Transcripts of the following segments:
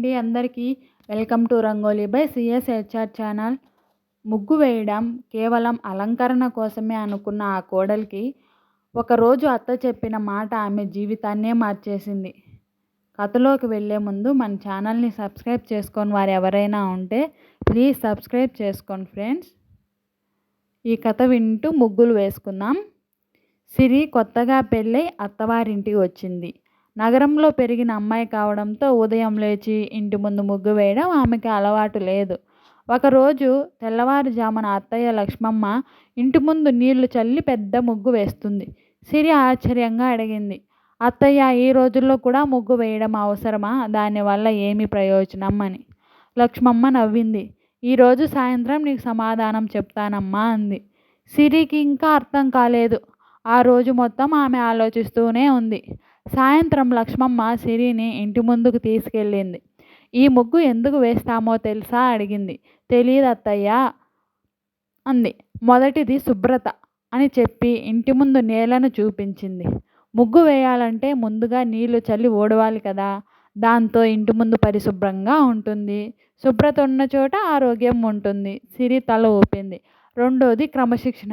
అండి అందరికీ. Welcome to Rangoli by CSHR channel. ముగ్గు వేయడం కేవలం అలంకరణ కోసమే అనుకున్న ఆ కోడలికి ఒకరోజు అత్త చెప్పిన మాట ఆమె జీవితాన్నే మార్చేసింది. కథలోకి వెళ్ళే ముందు మన ఛానల్ని సబ్స్క్రైబ్ చేసుకొని వారు ఎవరైనా ఉంటే ప్లీజ్ సబ్స్క్రైబ్ చేసుకోండి ఫ్రెండ్స్. ఈ కథ వింటూ ముగ్గులు వేసుకుందాం. సిరి కొత్తగా పెళ్ళై అత్తవారింటికి వచ్చింది. నగరంలో పెరిగిన అమ్మాయి కావడంతో ఉదయం లేచి ఇంటి ముందు ముగ్గు వేయడం ఆమెకి అలవాటు లేదు. ఒకరోజు తెల్లవారుజామున అత్తయ్య లక్ష్మమ్మ ఇంటి ముందు నీళ్లు చల్లి పెద్ద ముగ్గు వేస్తుంది. సిరి ఆశ్చర్యంగా అడిగింది, అత్తయ్య, ఈ రోజుల్లో కూడా ముగ్గు వేయడం అవసరమా? దానివల్ల ఏమి ప్రయోజనం అని. లక్ష్మమ్మ నవ్వింది. ఈరోజు సాయంత్రం నీకు సమాధానం చెప్తానమ్మా అంది. సిరికి ఇంకా అర్థం కాలేదు. ఆ రోజు మొత్తం ఆమె ఆలోచిస్తూనే ఉంది. సాయంత్రం లక్ష్మమ్మ సిరిని ఇంటి ముందుకు తీసుకెళ్ళింది. ఈ ముగ్గు ఎందుకు వేస్తామో తెలుసా అడిగింది. తెలియదు అత్తయ్య అంది. మొదటిది శుభ్రత అని చెప్పి ఇంటి ముందు నేలను చూపించింది. ముగ్గు వేయాలంటే ముందుగా నీళ్లు చల్లి ఓడవాలి కదా, దాంతో ఇంటి ముందు పరిశుభ్రంగా ఉంటుంది. శుభ్రత ఉన్న చోట ఆరోగ్యం ఉంటుంది. సిరి తల ఊపింది. రెండోది క్రమశిక్షణ.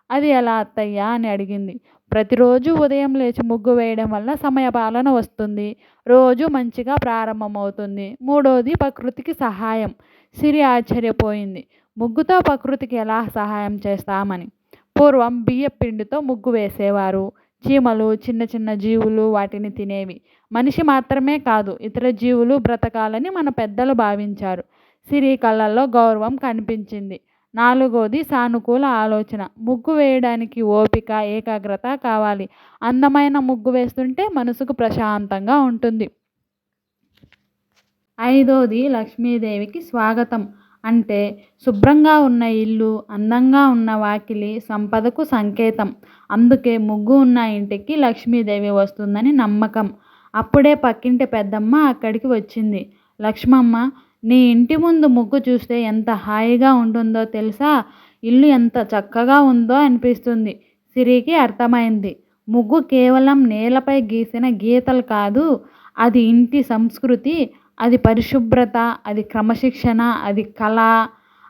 అది ఎలా అత్తయ్య అని అడిగింది. ప్రతిరోజు ఉదయం లేచి ముగ్గు వేయడం వల్ల సమయపాలన వస్తుంది. రోజు మంచిగా ప్రారంభమవుతుంది. మూడోది ప్రకృతికి సహాయం. సిరి ఆశ్చర్యపోయింది. ముగ్గుతో ప్రకృతికి ఎలా సహాయం చేస్తామని. పూర్వం బియ్య పిండితో ముగ్గు వేసేవారు. చీమలు, చిన్న చిన్న జీవులు వాటిని తినేవి. మనిషి మాత్రమే కాదు, ఇతర జీవులు బ్రతకాలని మన పెద్దలు భావించారు. సిరి కళ్ళల్లో గౌరవం కనిపించింది. నాలుగోది సానుకూల ఆలోచన. ముగ్గు వేయడానికి ఓపిక, ఏకాగ్రత కావాలి. అందమైన ముగ్గు వేస్తుంటే మనసుకు ప్రశాంతంగా ఉంటుంది. ఐదోది లక్ష్మీదేవికి స్వాగతం. అంటే శుభ్రంగా ఉన్న ఇల్లు, అందంగా ఉన్న వాకిలి సంపదకు సంకేతం. అందుకే ముగ్గు ఉన్న ఇంటికి లక్ష్మీదేవి వస్తుందని నమ్మకం. అప్పుడే పక్కింటి పెద్దమ్మ అక్కడికి వచ్చింది. లక్ష్మమ్మ, నీ ఇంటి ముందు ముగ్గు చూస్తే ఎంత హాయిగా ఉంటుందో తెలుసా? ఇల్లు ఎంత చక్కగా ఉందో అనిపిస్తుంది. సిరికి అర్థమైంది. ముగ్గు కేవలం నేలపై గీసిన గీతలు కాదు, అది ఇంటి సంస్కృతి, అది పరిశుభ్రత, అది క్రమశిక్షణ, అది కళ,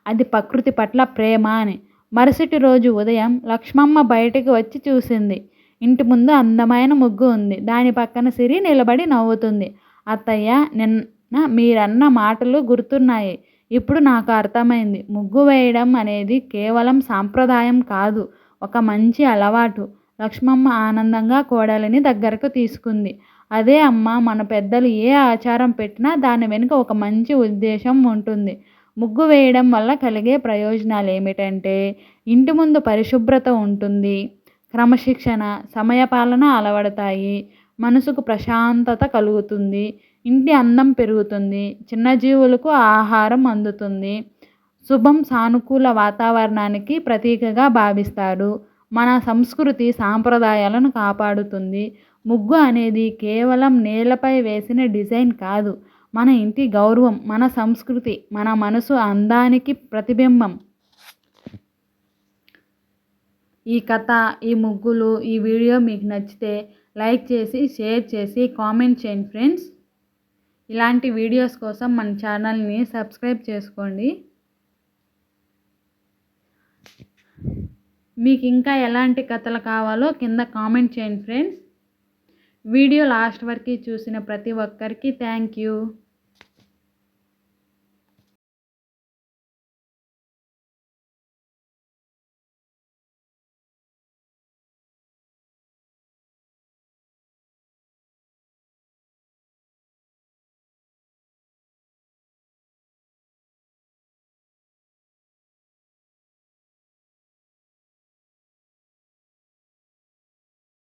అది ప్రకృతి పట్ల ప్రేమ అని. మరుసటి రోజు ఉదయం లక్ష్మమ్మ బయటికి వచ్చి చూసింది. ఇంటి ముందు అందమైన ముగ్గు ఉంది. దాని పక్కన సిరి నిలబడి నవ్వుతుంది. అత్తయ్య, మీరన్న మాటలు గుర్తున్నాయి. ఇప్పుడు నాకు అర్థమైంది. ముగ్గు వేయడం అనేది కేవలం సాంప్రదాయం కాదు, ఒక మంచి అలవాటు. లక్ష్మమ్మ ఆనందంగా కోడలిని దగ్గరకు తీసుకుంది. అదే అమ్మ, మన పెద్దలు ఏ ఆచారం పెట్టినా దాని వెనుక ఒక మంచి ఉద్దేశం ఉంటుంది. ముగ్గు వేయడం వల్ల కలిగే ప్రయోజనాలు ఏమిటంటే, ఇంటి ముందు పరిశుభ్రత ఉంటుంది, క్రమశిక్షణ, సమయపాలన అలవడతాయి, మనసుకు ప్రశాంతత కలుగుతుంది, ఇంటి అందం పెరుగుతుంది, చిన్న జీవులకు ఆహారం అందుతుంది, శుభం, సానుకూల వాతావరణానికి ప్రతీకగా భావిస్తారు, మన సంస్కృతి సాంప్రదాయాలను కాపాడుతుంది. ముగ్గు అనేది కేవలం నేలపై వేసిన డిజైన్ కాదు, మన ఇంటి గౌరవం, మన సంస్కృతి, మన మనసు అందానికి ప్రతిబింబం. ఈ కథ, ఈ ముగ్గులు, ఈ వీడియో మీకు నచ్చితే లైక్ చేసి, షేర్ చేసి, కామెంట్ చేయండి ఫ్రెండ్స్. ఇలాంటి వీడియోస్ కోసం మన ఛానల్ని సబ్స్క్రైబ్ చేసుకోండి. మీకు ఇంకా ఎలాంటి కథలు కావాలో కింద కామెంట్ చేయండి ఫ్రెండ్స్. వీడియో లాస్ట్ వరకు చూసిన ప్రతి ఒక్కరికి థ్యాంక్ యూ.